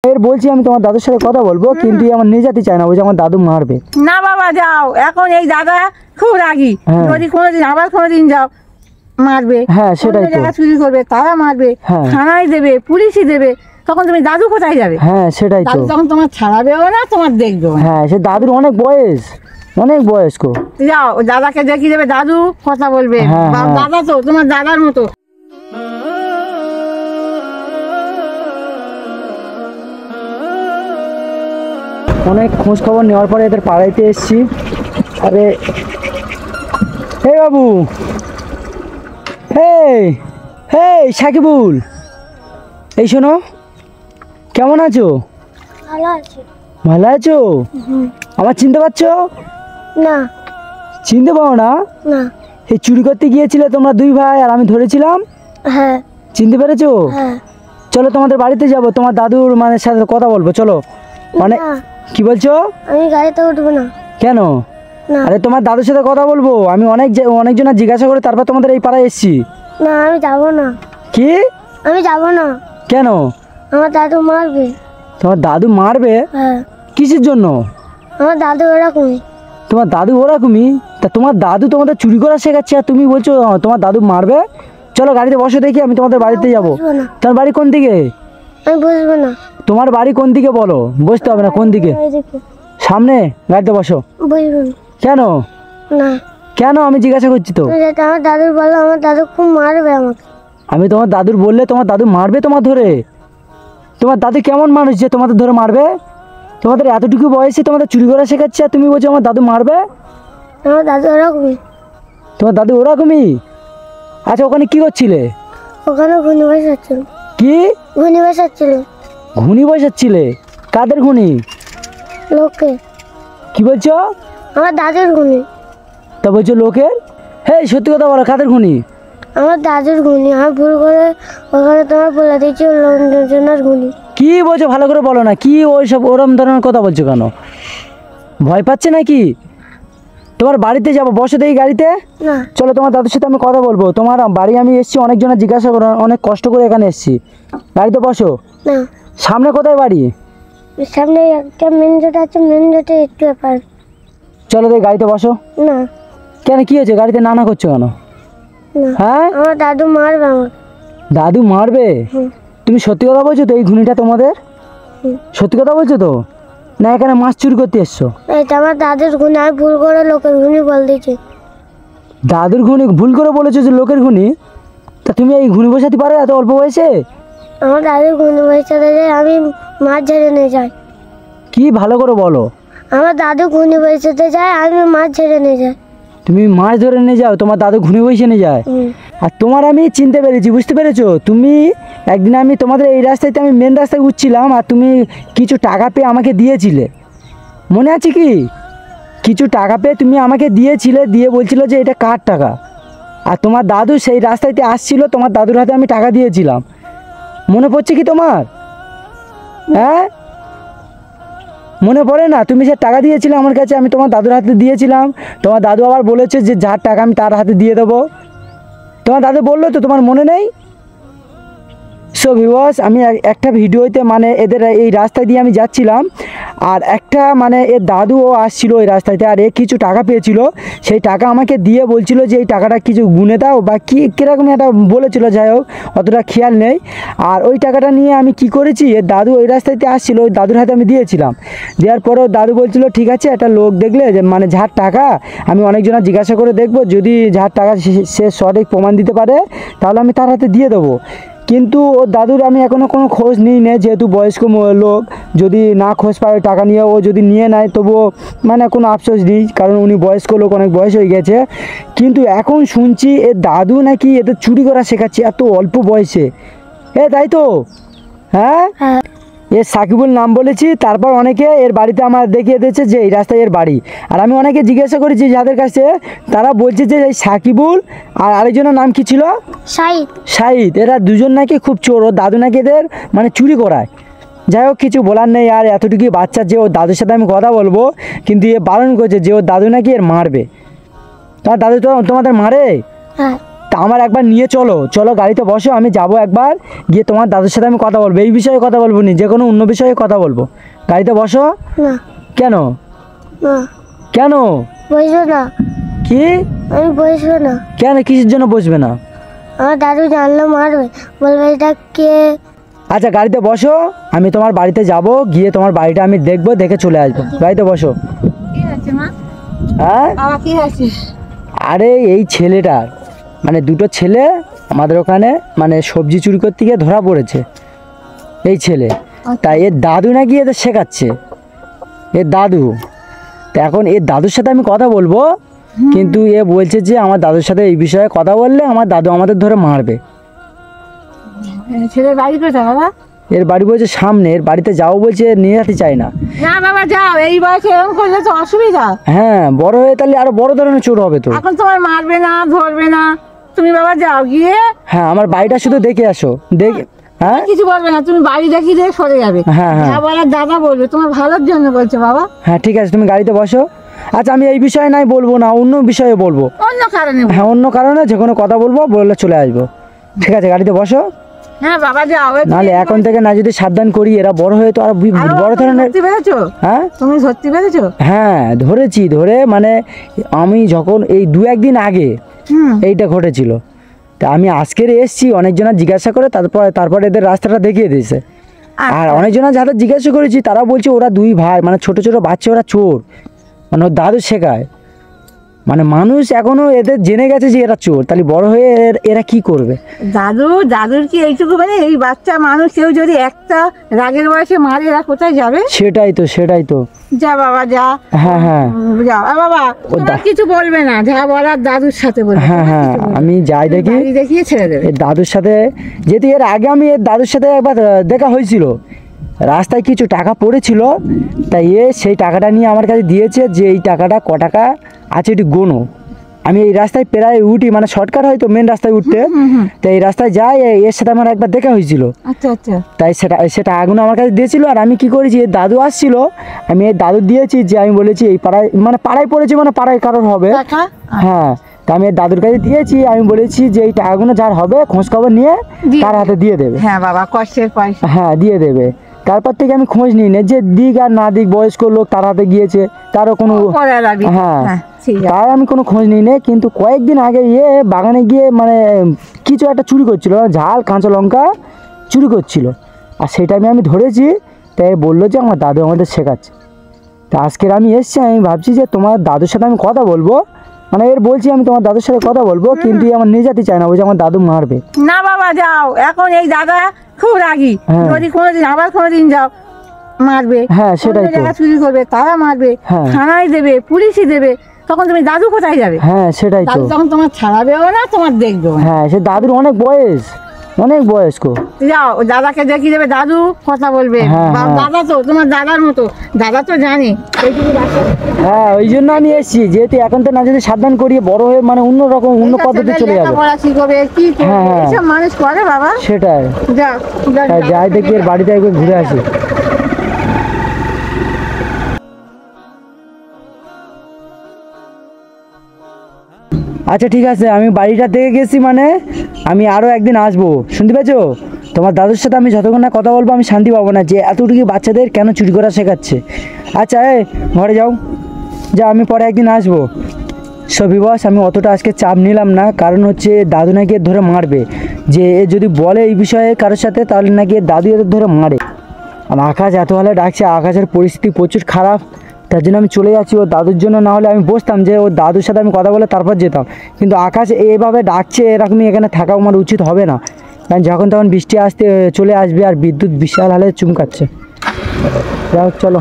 এর বলছি আমি তোমার দাদুর সাথে কথা বলবো, কিন্তু আমার নিয়ে যেতে চায় না, বলছে আমার দাদু মারবে। না বাবা যাও, এখন এই দাদা খুব রাগী, যদি কোনোদিন আবার কোনোদিন যাও মারবে। হ্যাঁ সেটাই তো, চুরি করবে তারা মারবে, থানায় দেবে, পুলিশই দেবে, তখন তুমি দাদু কোথায় যাবে? হ্যাঁ সেটাই তো, তখন তোমার ছাড়াবেও না, তোমার দেখবেও না। হ্যাঁ সে দাদুর অনেক বয়স, অনেক বয়স্ক। যাও দাদাকে দেখিয়ে দেবে, দাদু কথা বলবে। দাদা তো তোমার দাদার মতো। অনেক খোঁজ খবর নেওয়ার পরে এদের পাড়াইতে এসেছি। আরে হে বাবু, হে হে সাকিবুল, এই শোনো, কেমন আছো? ভালো আছি। ভালো আছো? আমার চিনতে পারছো? না। চিনতে পারো না? না। এই চুরি করতে গিয়েছিলে তোমরা দুই ভাই, আর আমি ধরেছিলাম। হ্যাঁ। চিনতে পেরেছো? হ্যাঁ। চলো তোমাদের বাড়িতে যাব, তোমার দাদুর মানে সাথে কথা বলবো, চলো। মানে কি বলছো? আমি গাড়িতে উঠবো না। কেন? আরে তোমার দাদুর সাথে কথা বলবো, আমি অনেকজনের জিজ্ঞাসা করে তারপর তোমাদের এই পাড়ায় এসেছি। না আমি যাব না। কি? আমি যাব না। কেন? আমার দাদু মারবে। তোমার দাদু মারবে? হ্যাঁ। কিসের জন্য? আমার দাদু ওরকমই। তোমার দাদু ওরকমই? তা তোমার দাদু তোমাদের চুরি করা শেখাচ্ছে, আর তুমি বলছো তোমার দাদু মারবে? চলো গাড়িতে বসো দেখি, আমি তোমাদের বাড়িতে যাবো। তোমার বাড়ি কোন দিকে? আমি বসবো না। তোমার বাড়ি কোন দিকে বলো? বসতে হবে না, কোন দিকে? সামনে। গাড়িতে বসো। বসবো না। কেন? না। কেন আমি জিজ্ঞাসা করছি তো। আমার দাদুর বলো, আমার দাদু খুব মারবে আমাকে। আমি তোমার দাদুর বললে তোমার দাদু মারবে তোমার ধরে? তোমার দাদু কেমন মানুষ যে তোমাদের ধরে মারবে? তোমাদের এতটুকু বয়সে তোমাদের চুরি করা শেখাচ্ছে, আর তুমি বলছো আমার দাদু মারবে? আমার দাদু ওরকমই। তোমার দাদু ওরকমই? আচ্ছা ওখানে কি করছিলে? ওখানে ঘুনি বসাচ্ছিল। কি ঘুনি বসাচ্ছিল? ঘুনি বসাচ্ছিলে? কাদের ঘুনি? লোকে। কি বলছো? আমার দাদুর ঘুনি। তা বলছো লোকের? হ্যাঁ সত্যি কথা বলো, কাদের ঘুনি? আমার দাদুর ঘুনি। আমি ভুল করে ওখানে তোমার বলে দিচ্ছি লোকজনের ঘুনি। কি বলছো ভালো করে বলো না, কি ওইসব ওরম ধরনের কথা বলছো কেন? ভয় পাচ্ছে নাকি? তোমার বাড়িতে যাবো, বসো দেখি গাড়িতে। না। চলো তোমার দাদুর সাথে আমি কথা বলবো। তোমার বাড়ি আমি এসেছি অনেকজনের জিজ্ঞাসা করে, অনেক কষ্ট করে এখানে এসেছি। গাড়িতে বসো। না। সামনে কোথায় বাড়ি? সামনে একটা মেন রোড আছে, মেন রোডে একটু ব্যাপার। চলো দেখি গাড়িতে বসো। না। কেন কি হয়েছে? গাড়িতে নানা করছো কেন? হ্যাঁ আমার দাদু মারবে আমাকে। দাদু মারবে? তুমি সত্যি কথা বলছো তো? এই ঘুনিটা তোমাদের? সত্যি কথা বলছো তো? না এখানে মাছ চুরি করতে এসছো? এটা আমার দাদুর ঘুনি। আমি ভুল করে লোকের ঘুনি বল দিয়েছি। দাদুর ঘুনি ভুল করে বলেছো যে লোকের ঘুনি? তা তুমি এই ঘুনি বসাতে পারো এত অল্প বয়সে? আমার দাদুর ঘুনি বসাতে যাই, আমি মাছ ঝেড়ে নিয়ে যাই। কি ভালো করে বলো। আমার দাদু ঘুনি বসাতে যায়, আমি মাছ ঝেড়ে নিয়ে যাই। তুমি মাছ ধরে নিয়ে যাও, তোমার দাদু ঘুনি বসে নিয়ে যায়? আর তোমার আমি চিনতে পেরেছি, বুঝতে পেরেছো? তুমি একদিন আমি তোমাদের এই রাস্তাতে আমি মেন রাস্তায় উঠছিলাম, আর তুমি কিছু টাকা পেয়ে আমাকে দিয়েছিলে, মনে আছে কি? কিছু টাকা পেয়ে তুমি আমাকে দিয়েছিলে, দিয়ে বলছিল যে এটা কার টাকা। আর তোমার দাদু সেই রাস্তাতে আসছিল, তোমার দাদুর হাতে আমি টাকা দিয়েছিলাম, মনে পড়ছে কি তোমার? হ্যাঁ মনে পড়ে না? তুমি যে টাকা দিয়েছিলে আমার কাছে, আমি তোমার দাদুর হাতে দিয়েছিলাম। তোমার দাদু আবার বলেছে যে যার টাকা আমি তার হাতে দিয়ে দেবো। তোমার দাদু বললো তো, তোমার মনে নেই? সো ভিউয়ার্স, আমি একটা ভিডিওতে মানে এদের এই রাস্তা দিয়ে আমি যাচ্ছিলাম, আর একটা মানে এর দাদুও আসছিল ওই রাস্তাতে, আর এ কিছু টাকা পেয়েছিল, সেই টাকা আমাকে দিয়ে বলছিল যে এই টাকাটা কিছু গুনে দাও বা কি কীরকম একটা বলেছিল, যাই হোক অতটা খেয়াল নেই। আর ওই টাকাটা নিয়ে আমি কি করেছি, এর দাদু ওই রাস্তাতে আসছিল, ওই দাদুর হাতে আমি দিয়েছিলাম। দেওয়ার পরেও দাদু বলছিল ঠিক আছে, একটা লোক দেখলে যে মানে যার টাকা, আমি অনেকজনের জিজ্ঞাসা করে দেখবো, যদি যার টাকা সে সঠিক প্রমাণ দিতে পারে তাহলে আমি তার হাতে দিয়ে দেবো। কিন্তু ও দাদুর আমি এখনও কোনো খোঁজ নিই না, যেহেতু বয়স্ক লোক, যদি না খোঁজ পায় টাকা নিয়ে, ও যদি নিয়ে নেয় তবুও মানে কোনো আফসোস নেই, কারণ উনি বয়স্ক লোক, অনেক বয়স হয়ে গেছে। কিন্তু এখন শুনছি এর দাদু নাকি এদের চুরি করা শেখাচ্ছে এত অল্প বয়সে। তাই তো? হ্যাঁ এর সাকিবুল নাম বলেছি, তারপর অনেকে এর বাড়িতে আমার দেখিয়ে দিয়েছে যে এই রাস্তায় এর বাড়ি। আর আমি অনেকে জিজ্ঞাসা করেছি যাদের কাছে, তারা বলছে যে এই সাকিবুল আর আরেকজনের নাম কি ছিল? শাহিদ। এরা দুজন নাকি খুব চোর, ওর দাদু নাকি এদের মানে চুরি করায়। যাই হোক কিছু বলার নেই, আর এতটুকু বাচ্চা যে ওর দাদুর সাথে আমি কথা বলবো, কিন্তু এ বারণ করছে যে ওর দাদু নাকি এর মারবে। তোমার দাদু তো তোমাদের মারে? তা আমার একবার নিয়ে চলো, চলো গাড়িতে বসো, আমি যাব একবার, গিয়ে তোমার দাদুর সাথে আমি কথা বলবো, এই বিষয়ে কথা বলবো নি, যে কোনো অন্য বিষয়ে কথা বলবো। গাড়িতে বসো। না কেন? না কেন? বসবো না, কি? আমি বসবো না। কেন, কিসের জন্য বসবে না? আমার দাদু জানলে মারবে, বলবে এটা কে। আচ্ছা গাড়িতে বসো, আমি তোমার বাড়িতে যাব, গিয়ে তোমার বাড়িটা আমি দেখবো, দেখে চলে আসবো। গাড়িতে বসো। কি হচ্ছে মা? হ্যাঁ, বাবা কি হচ্ছে? আরে এই ছেলেটার মানে দুটো ছেলে আমাদের ওখানে মানে সবজি চুরি করতে গিয়ে ধরা পড়েছে এই ছেলে। তাই এর দাদু নাকি এদের শেখাচ্ছে, এর দাদু। তা এখন এর দাদুর সাথে আমি কথা বলবো, কিন্তু এ বলছে যে আমার দাদুর সাথে এই বিষয়ে কথা বললে আমার দাদু আমাদের ধরে মারবে। ছেলের বাড়ি কোথায় বাবা? এর বাড়ি বলছে সামনে, এর বাড়িতে যাও বলছে, নিয়ে যেতে চায় না। না বাবা যাও, এই বয়সে এরকম করলে তো অসুবিধা। হ্যাঁ, বড় হয়ে তাহলে আরো বড় ধরনের চোর হবে তো। এখন তোমার মারবে না, ধরবে না, তুমি বাবা যাও গিয়ে। হ্যাঁ, আমার বাড়িটা শুধু দেখে আসো, দেখে। হ্যাঁ কিছু বলবে না, তুমি বাড়ি দেখি দিয়ে সরে যাবে। হ্যাঁ হ্যাঁ যা বলার দাদা বলবে, তোমার ভালোর জন্য বলছে বাবা। হ্যাঁ, ঠিক আছে, তুমি গাড়িতে বসো। আচ্ছা আমি এই বিষয়ে নাই বলবো না, অন্য বিষয়ে বলবো। অন্য কারণে হ্যাঁ, অন্য কারণে যে কোনো কথা বলবো, বললে চলে আসবো। ঠিক আছে, গাড়িতে বসো। হ্যাঁ বাবা যাও। নাহলে এখন থেকে না যদি সাবধান করি, এরা বড় হয়ে তো আর বড় ধরনের। ধরতে পেরেছো? হ্যাঁ তুমি ধরতে পেরেছো? হ্যাঁ, ধরেছি, ধরে মানে আমি যখন এই 2-1 দিন আগে হুম। এইটা ঘটেছিল, তা আমি আজকের এসছি, অনেকজনা জিজ্ঞাসা করে তারপর এদের রাস্তাটা দেখিয়ে দিয়েছে। আর অনেকজনা যাদের জিজ্ঞাসা করেছি তারা বলছে ওরা 2 ভাই, মানে ছোট ছোট বাচ্চা, ওরা চোর, মানে ওর দাদু শেখায়। মানে মানুষ এখনো এদের জেনে গেছে যে এরা চোর, তাহলে বড় হয়ে এরা কি করবে? দাদুর কি এইটুকু মানে এই বাচ্চা মানুষ কেউ যদি একটা রাগের বয়সে মারে, এরা কোথায় যাবে? সেটাই তো। যা বাবা যা। হ্যাঁ হ্যাঁ যাও বাবা, তোমার কিছু বলবে না, যা বলার দাদুর সাথে বলবে। হ্যাঁ হ্যাঁ, আমি যাই দেখি, বাড়ি দেখিয়ে ছেড়ে দেবে। এর দাদুর সাথে। যেহেতু এর আগে আমি এর দাদুর সাথে একবার দেখা হয়েছিল, রাস্তায় কিছু টাকা পড়েছিল, তাই সেই টাকাটা নিয়ে আমার কাছে দিয়েছে যে এই টাকাটা ক টাকা আছে একটু গোনো। আমি এই রাস্তায় প্রায় উঠি, মানে শর্টকাট হয়তো মেন রাস্তায় উঠতে, তাই এই রাস্তায় যাই, এর সাথে আমার একবার দেখা হয়েছিল। আচ্ছা আচ্ছা। তাই সেটা আগুন আমার কাছে দিয়েছিল। আর আমি কি করেছি, এর দাদু আসছিল, আমি এর দাদু দিয়েছি, যে আমি বলেছি এই পাড়ায়, মানে পাড়ায় পড়েছি, মানে পাড়ায় কারোর হবে। টাকা? হ্যাঁ, তা আমি এর দাদুর কাছে দিয়েছি, আমি বলেছি যে এই টাকাগুলো যার হবে খোঁজ খবর নিয়ে তার হাতে দিয়ে দেবে। হ্যাঁ বাবা, কষ্টের পয়সা। হ্যাঁ, দিয়ে দেবে। তারপর থেকে আমি খোঁজ নিই না, যে দিক আর না দিক, বয়স্ক লোক তার হাতে গিয়েছে, তারও কোনো। হ্যাঁ, তাই আমি কোনো খোঁজ নিই না। কিন্তু কয়েকদিন আগে বাগানে গিয়ে মানে কিছু একটা চুরি করছিল, ঝাল কাঁচা লঙ্কা চুরি করছিল, আর সেটা আমি ধরেছি। তাই বললো যে আমার দাদু আমাদের শেখাচ্ছে। তা আজকের আমি এসছি, আমি ভাবছি যে তোমার দাদুর সাথে আমি কথা বলবো, মানে এর বলছি আমি তোমার দাদুর সাথে কথা বলবো, কিন্তু আমার নিয়ে যেতে চায় না, বলছে আমার দাদু মারবে। না বাবা যাও, এখন এই দাদা খুব রাগী, যদি কোনোদিন আবার কোনোদিন যাও মারবে। হ্যাঁ, সেটাই তো। জায়গা চুরি করবে, তারা মারবে, হ্যাঁ। থানায় দেবে, পুলিশই দেবে, তখন তুমি দাদু কোথায় যাবে? হ্যাঁ, সেটাই তো। দাদু তখন তোমার ছাড়াবেও না, তোমার দেখবেও না। হ্যাঁ, সে দাদুর অনেক বয়স্ক। যাও, দাদাকে দেখিয়ে দেবে, দাদু কথা বলবে। হ্যাঁ, হ্যাঁ। দাদা তো তোমার দাদার মতো, দাদা তো জানে এইটুকু বাচ্চা। হ্যাঁ, ওই জন্য আমি এসেছি, যেহেতু এখন তো না যদি সাবধান করিয়ে বড় হয়ে মানে অন্য পদ্ধতি চলে যাবে। লেখাপড়া শিখবে, কি করবে, হ্যাঁ, হ্যাঁ। এসব মানুষ করে বাবা। সেটাই। যাও তাই যাই দেখি এর বাড়িতে একবার ঘুরে আসি। আচ্ছা ঠিক আছে, আমি বাড়িটা দেখে গেছি, মানে আমি আরও একদিন আসবো, শুনতে পেয়েছো? তোমার দাদুর সাথে আমি যতক্ষণ না কথা বলবো আমি শান্তি পাবো না, যে এতটুকু বাচ্চাদের কেন চুরি করা শেখাচ্ছে। আচ্ছা ঘরে যাও, আমি পরে একদিন আসবো। সবই বস, আমি অতটা আজকে চাপ নিলাম না, কারণ হচ্ছে দাদু নাকি এর ধরে মারবে, যে এ যদি বলে এই বিষয়ে কারোর সাথে, তাহলে নাকি এর দাদু এদের ধরে মারে। আর আকাশ এত ভালো ডাকছে, আকাশের পরিস্থিতি প্রচুর খারাপ, তার জন্য আমি চলে যাচ্ছি ওর দাদুর জন্য। না হলে আমি বসতাম, যে ওর দাদুর সাথে আমি কথা বলে তারপর যেতাম, কিন্তু আকাশ এইভাবে ডাকছে, এরকমই এখানে থাকা আমার উচিত হবে না, কারণ যখন তখন বৃষ্টি চলে আসবে, আর বিদ্যুৎ বিশাল হালে চুমকাচ্ছে। যাই হোক, চলো।